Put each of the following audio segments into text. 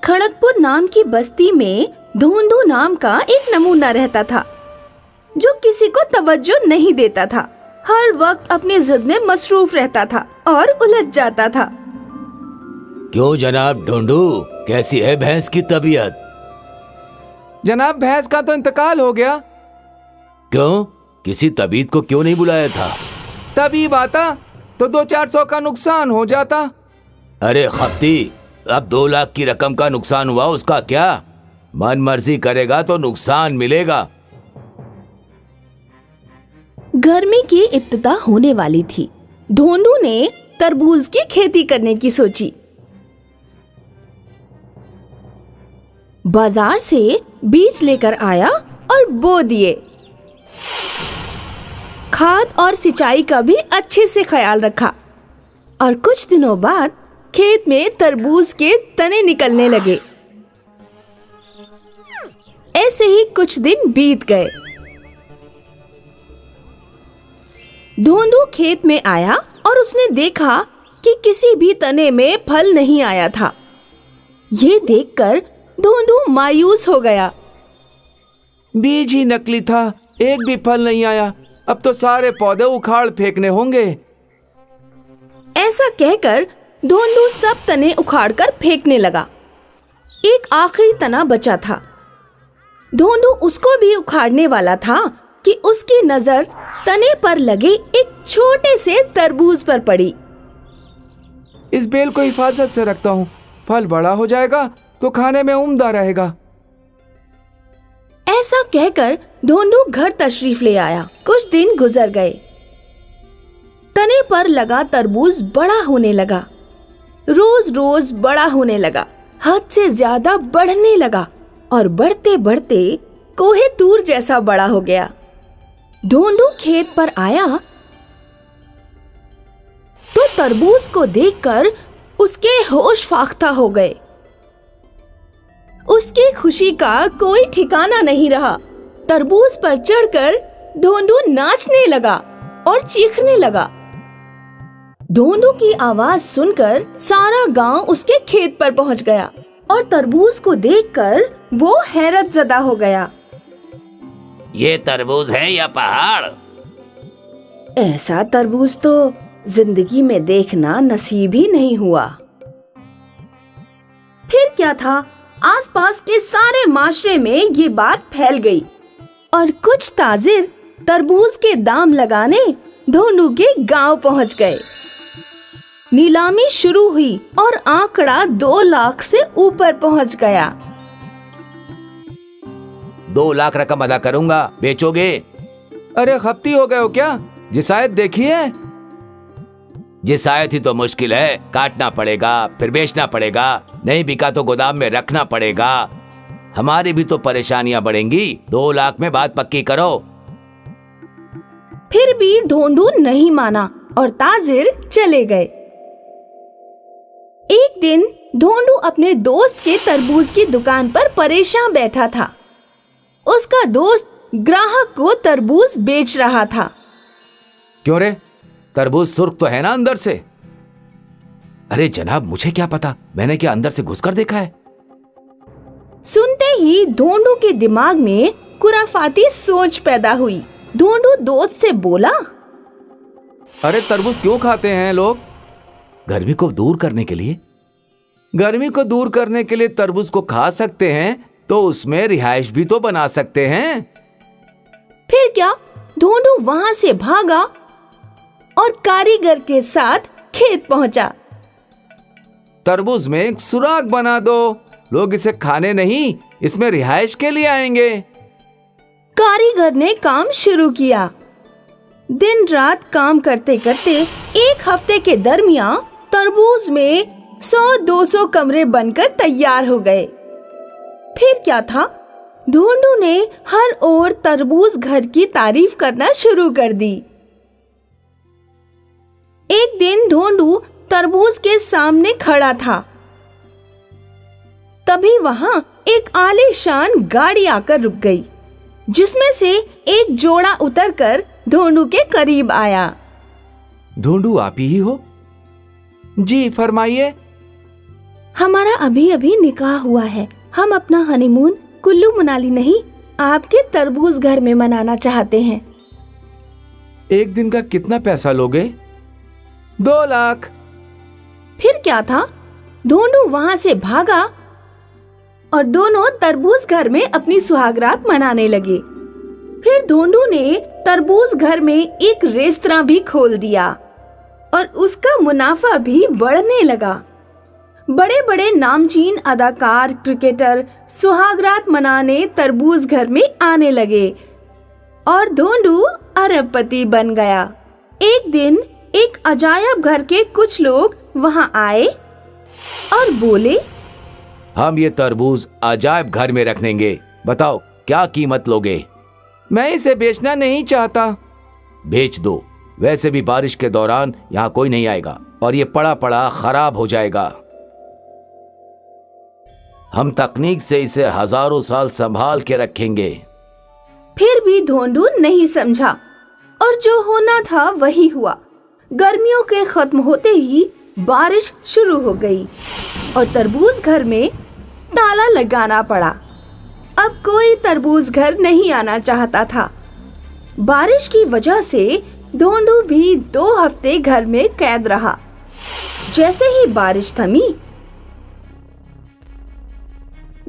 खड़गपुर नाम की बस्ती में ढोंडू नाम का एक नमूना रहता था, जो किसी को तवज्जो नहीं देता था। हर वक्त अपनी जिद में मसरूफ रहता था और उलझ जाता था। क्यों जनाब ढोंडू, कैसी है भैंस की तबीयत? जनाब, भैंस का तो इंतकाल हो गया। क्यों, किसी तबीब को क्यों नहीं बुलाया था? तबीब आता तो 200-400 का नुकसान हो जाता। अरे खफ्ती, अब 2 लाख की रकम का नुकसान हुआ, उसका क्या? मन मर्जी करेगा तो नुकसान मिलेगा। गर्मी की इब्तिदा होने वाली थी। ढोंडू ने तरबूज की खेती करने की सोची। बाजार से बीज लेकर आया और बो दिए। खाद और सिंचाई का भी अच्छे से ख्याल रखा और कुछ दिनों बाद खेत में तरबूज के तने निकलने लगे। ऐसे ही कुछ दिन बीत गए। ढोंडू खेत में आया और उसने देखा कि किसी भी तने में फल नहीं आया था। ये देखकर ढोंडू मायूस हो गया। बीज ही नकली था, एक भी फल नहीं आया। अब तो सारे पौधे उखाड़ फेंकने होंगे। ऐसा कहकर ढोंडू सब तने उखाड़कर फेंकने लगा। एक आखिरी तना बचा था। ढोंडू उसको भी उखाड़ने वाला था कि उसकी नजर तने पर लगे एक छोटे से तरबूज पर पड़ी। इस बेल को हिफाजत से रखता हूँ, फल बड़ा हो जाएगा तो खाने में उम्दा रहेगा। ऐसा कहकर ढोंडू घर तशरीफ ले आया। कुछ दिन गुजर गए। तने पर लगा तरबूज बड़ा होने लगा, रोज रोज बड़ा होने लगा, हद से ज्यादा बढ़ने लगा और बढ़ते बढ़ते कोहे तूर जैसा बड़ा हो गया। ढोंडू खेत पर आया तो तरबूज को देखकर उसके होश फाख्ता हो गए। उसकी खुशी का कोई ठिकाना नहीं रहा। तरबूज पर चढ़कर ढोंडू नाचने लगा और चीखने लगा। ढोंडू की आवाज सुनकर सारा गांव उसके खेत पर पहुंच गया और तरबूज को देखकर वो हैरत ज़दा हो गया। ये तरबूज है या पहाड़? ऐसा तरबूज तो जिंदगी में देखना नसीब ही नहीं हुआ। फिर क्या था, आसपास के सारे माशरे में ये बात फैल गई और कुछ ताजिर तरबूज के दाम लगाने ढोंडू के गांव पहुंच गए। नीलामी शुरू हुई और आंकड़ा 2 लाख से ऊपर पहुंच गया। 2 लाख रकम अदा करूंगा, बेचोगे? अरे खफ्ती हो गए हो क्या? जिसायत देखी है? जिसायत ही तो मुश्किल है, काटना पड़ेगा, फिर बेचना पड़ेगा, नहीं बिका तो गोदाम में रखना पड़ेगा। हमारी भी तो परेशानियां बढ़ेंगी। 2 लाख में बात पक्की करो। फिर भी ढोंडू नहीं माना और ताजिर चले गए। एक दिन ढोंडू अपने दोस्त के तरबूज की दुकान पर परेशान बैठा था। उसका दोस्त ग्राहक को तरबूज बेच रहा था। क्यों रे, तरबूज सुर्ख तो है ना अंदर से? अरे जनाब, मुझे क्या पता, मैंने क्या अंदर से घुसकर देखा है? सुनते ही ढोंडू के दिमाग में खुराफाती सोच पैदा हुई। ढोंडू दोस्त से बोला, अरे तरबूज क्यों खाते हैं लोग? गर्मी को दूर करने के लिए। गर्मी को दूर करने के लिए तरबूज को खा सकते हैं तो उसमें रिहाइश भी तो बना सकते हैं। फिर क्या, ढोंडू वहां से भागा और कारीगर के साथ खेत पहुंचा। तरबूज में एक सुराख बना दो, लोग इसे खाने नहीं, इसमें रिहाइश के लिए आएंगे। कारीगर ने काम शुरू किया। दिन रात काम करते करते एक हफ्ते के दरमियान तरबूज में 100-200 कमरे बनकर तैयार हो गए। फिर क्या था, ढोंडू ने हर ओर तरबूज घर की तारीफ करना शुरू कर दी। एक दिन ढोंडू तरबूज के सामने खड़ा था। तभी वहां एक आलीशान गाड़ी आकर रुक गई, जिसमें से एक जोड़ा उतरकर ढोंडू के करीब आया। ढोंडू आप ही हो? जी फरमाइए। हमारा अभी अभी निकाह हुआ है। हम अपना हनीमून कुल्लू मनाली नहीं, आपके तरबूज घर में मनाना चाहते हैं। एक दिन का कितना पैसा लोगे? 2 लाख। फिर क्या था, धोंडू वहाँ से भागा और दोनों तरबूज घर में अपनी सुहागरात मनाने लगे। फिर धोंडू ने तरबूज घर में एक रेस्तरां भी खोल दिया और उसका मुनाफा भी बढ़ने लगा। बड़े बड़े नामचीन अदाकार, क्रिकेटर सुहागरात मनाने तरबूज घर में आने लगे और धोंडू अरबपति बन गया। एक दिन एक अजायब घर के कुछ लोग वहां आए और बोले, हम ये तरबूज अजायब घर में रख देंगे, बताओ क्या कीमत लोगे? मैं इसे बेचना नहीं चाहता। बेच दो, वैसे भी बारिश के दौरान यहाँ कोई नहीं आएगा और ये पड़ा पड़ा खराब हो जाएगा। हम तकनीक से इसे हजारों साल संभाल के रखेंगे। फिर भी धोंडू नहीं समझा और जो होना था वही हुआ। गर्मियों के खत्म होते ही बारिश शुरू हो गई और तरबूज घर में ताला लगाना पड़ा। अब कोई तरबूज घर नहीं आना चाहता था। बारिश की वजह से धोंडू भी 2 हफ्ते घर में कैद रहा। जैसे ही बारिश थमी,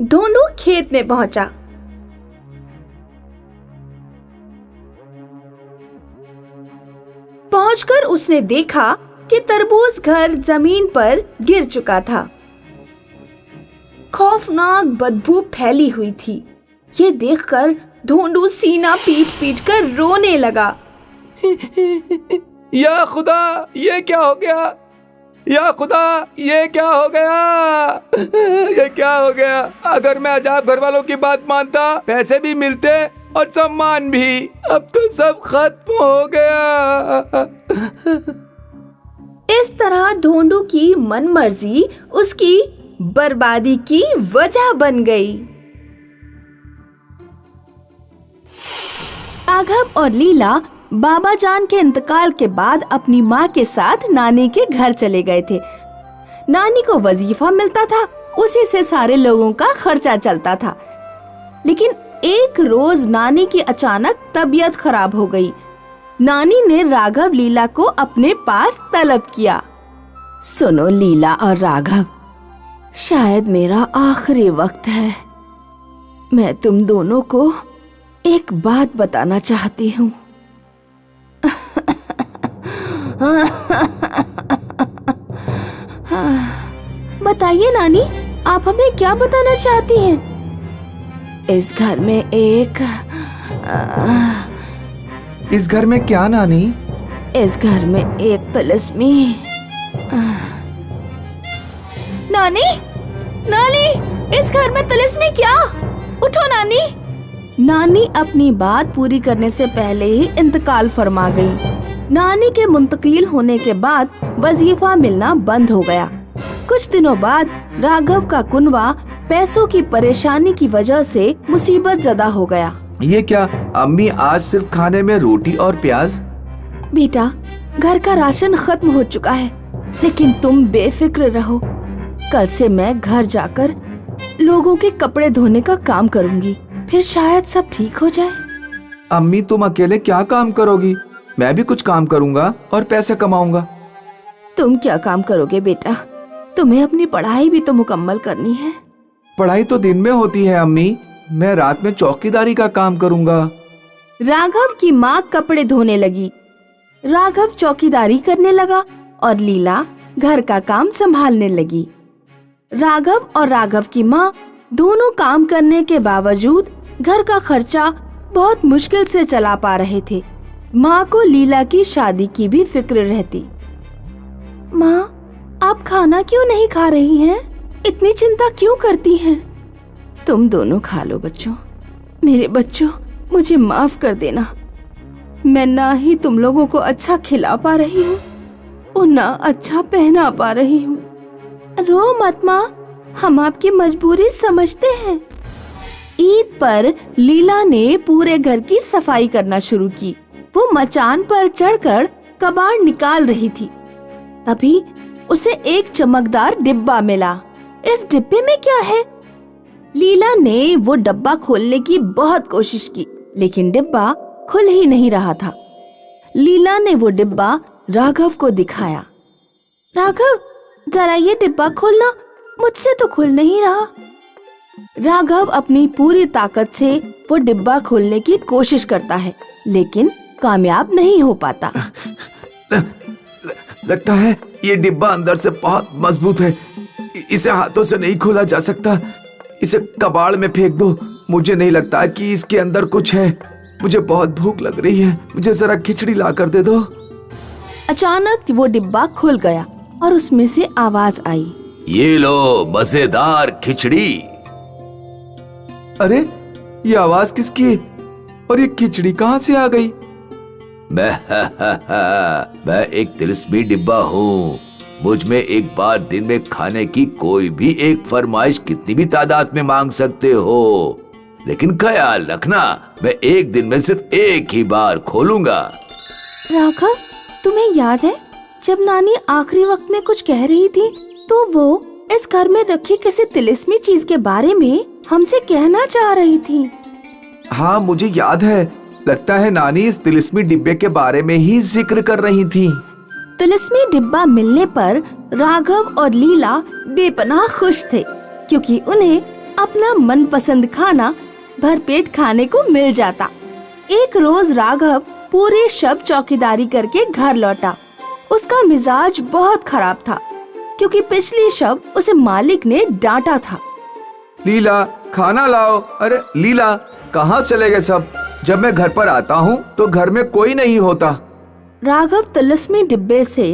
धोंडू खेत में पहुंचा। पहुंचकर उसने देखा कि तरबूज घर जमीन पर गिर चुका था। खौफनाक बदबू फैली हुई थी। ये देखकर धोंडू सीना पीट पीट कर रोने लगा। या खुदा, ये क्या हो गया? या खुदा, ये क्या हो गया? ये क्या हो गया? अगर मैं अजाब घर वालों की बात मानता, पैसे भी मिलते और सम्मान भी। अब तो सब खत्म हो गया। इस तरह धोंडू की मनमर्जी उसकी बर्बादी की वजह बन गई। राघव और लीला बाबा जान के इंतकाल के बाद अपनी माँ के साथ नानी के घर चले गए थे। नानी को वजीफा मिलता था, उसी से सारे लोगों का खर्चा चलता था। लेकिन एक रोज नानी की अचानक तबीयत खराब हो गई। नानी ने राघव लीला को अपने पास तलब किया। सुनो लीला और राघव, शायद मेरा आखिरी वक्त है। मैं तुम दोनों को एक बात बताना चाहती हूँ। बताइए नानी, आप हमें क्या बताना चाहती हैं? इस घर में क्या नानी? इस घर में एक तिलिस्मी। नानी, नानी, इस घर में तिलिस्मी क्या? उठो नानी। नानी अपनी बात पूरी करने से पहले ही इंतकाल फरमा गई। नानी के मुंतकिल होने के बाद वजीफा मिलना बंद हो गया। कुछ दिनों बाद राघव का कुनवा पैसों की परेशानी की वजह से मुसीबत ज़दा हो गया। ये क्या अम्मी, आज सिर्फ खाने में रोटी और प्याज? बेटा, घर का राशन खत्म हो चुका है, लेकिन तुम बेफिक्र रहो। कल से मैं घर जाकर लोगों के कपड़े धोने का काम करूंगी, फिर शायद सब ठीक हो जाए। अम्मी, तुम अकेले क्या काम करोगी? मैं भी कुछ काम करूंगा और पैसे कमाऊंगा। तुम क्या काम करोगे बेटा? तुम्हें अपनी पढ़ाई भी तो मुकम्मल करनी है। पढ़ाई तो दिन में होती है अम्मी, मैं रात में चौकीदारी का काम करूंगा। राघव की माँ कपड़े धोने लगी, राघव चौकीदारी करने लगा और लीला घर का काम संभालने लगी। राघव और राघव की माँ दोनों काम करने के बावजूद घर का खर्चा बहुत मुश्किल से चला पा रहे थे। माँ को लीला की शादी की भी फिक्र रहती। माँ, आप खाना क्यों नहीं खा रही हैं? इतनी चिंता क्यों करती हैं? तुम दोनों खा लो बच्चों। मेरे बच्चों, मुझे माफ कर देना। मैं ना ही तुम लोगों को अच्छा खिला पा रही हूँ और ना अच्छा पहना पा रही हूँ। रो मत माँ, हम आपकी मजबूरी समझते हैं। ईद पर लीला ने पूरे घर की सफाई करना शुरू की। वो मचान पर चढ़कर कबाड़ निकाल रही थी। तभी उसे एक चमकदार डिब्बा मिला। इस डिब्बे में क्या है? लीला ने वो डब्बा खोलने की बहुत कोशिश की, लेकिन डिब्बा खुल ही नहीं रहा था। लीला ने वो डिब्बा राघव को दिखाया। राघव, जरा ये डिब्बा खोलना, मुझसे तो खुल नहीं रहा। राघव अपनी पूरी ताकत से वो डिब्बा खोलने की कोशिश करता है, लेकिन कामयाब नहीं हो पाता। लगता है ये डिब्बा अंदर से बहुत मजबूत है, इसे हाथों से नहीं खोला जा सकता। इसे कबाड़ में फेंक दो। मुझे नहीं लगता कि इसके अंदर कुछ है। मुझे बहुत भूख लग रही है, मुझे जरा खिचड़ी ला कर दे दो। अचानक वो डिब्बा खुल गया और उसमें से आवाज आई, ये लो मजेदार खिचड़ी। अरे ये आवाज किसकी है और ये खिचड़ी कहाँ से आ गई? मैं एक तिलिस्मी डिब्बा हूँ। मुझ में एक बार दिन में खाने की कोई भी एक फरमाइश कितनी भी तादाद में मांग सकते हो, लेकिन ख्याल रखना मैं एक दिन में सिर्फ एक ही बार खोलूंगा। राघव, तुम्हें याद है जब नानी आखिरी वक्त में कुछ कह रही थी तो वो इस घर में रखी किसी तिलिस्मी चीज के बारे में हमसे कहना चाह रही थी। हाँ मुझे याद है। लगता है नानी इस तिलिस्मी डिब्बे के बारे में ही जिक्र कर रही थी। तिलिस्मी डिब्बा मिलने पर राघव और लीला बेपनाह खुश थे, क्योंकि उन्हें अपना मनपसंद खाना भरपेट खाने को मिल जाता। एक रोज राघव पूरे शब चौकीदारी करके घर लौटा। उसका मिजाज बहुत खराब था, क्योंकि पिछली शब उसे मालिक ने डांटा था। लीला, खाना लाओ। अरे लीला, कहाँ चले गए सब? जब मैं घर पर आता हूँ तो घर में कोई नहीं होता। राघव तिलिस्मी डिब्बे से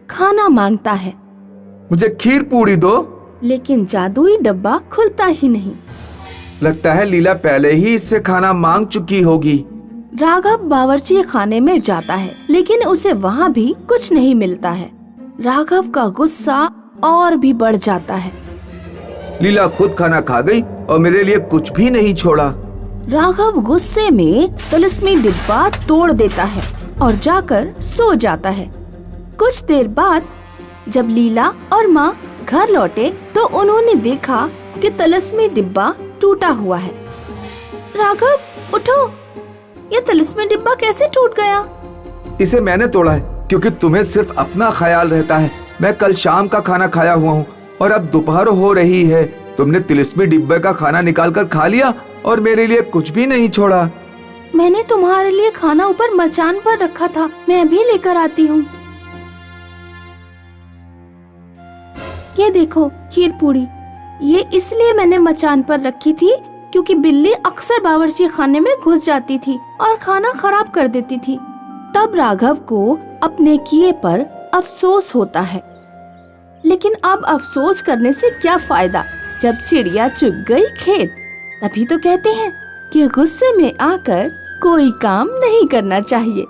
खाना मांगता है, मुझे खीर पूड़ी दो। लेकिन जादुई डब्बा खुलता ही नहीं। लगता है लीला पहले ही इससे खाना मांग चुकी होगी। राघव बावर्ची खाने में जाता है, लेकिन उसे वहाँ भी कुछ नहीं मिलता है। राघव का गुस्सा और भी बढ़ जाता है। लीला खुद खाना खा गई और मेरे लिए कुछ भी नहीं छोड़ा। राघव गुस्से में तिलिस्मी डिब्बा तोड़ देता है और जाकर सो जाता है। कुछ देर बाद जब लीला और माँ घर लौटे तो उन्होंने देखा कि तिलिस्मी डिब्बा टूटा हुआ है। राघव, उठो, ये तिलिस्मी डिब्बा कैसे टूट गया? इसे मैंने तोड़ा है, क्योंकि तुम्हें सिर्फ अपना ख्याल रहता है। मैं कल शाम का खाना खाया हुआ हूँ और अब दोपहर हो रही है। तुमने तिलिस्मी डिब्बे का खाना निकाल कर खा लिया और मेरे लिए कुछ भी नहीं छोड़ा। मैंने तुम्हारे लिए खाना ऊपर मचान पर रखा था, मैं अभी लेकर आती हूँ। ये देखो खीर पूड़ी, ये इसलिए मैंने मचान पर रखी थी क्योंकि बिल्ली अक्सर बावर्ची खाने में घुस जाती थी और खाना खराब कर देती थी। तब राघव को अपने किए पर अफसोस होता है, लेकिन अब अफसोस करने से क्या फायदा जब चिड़िया चुग गई खेत। तभी तो कहते हैं कि गुस्से में आकर कोई काम नहीं करना चाहिए।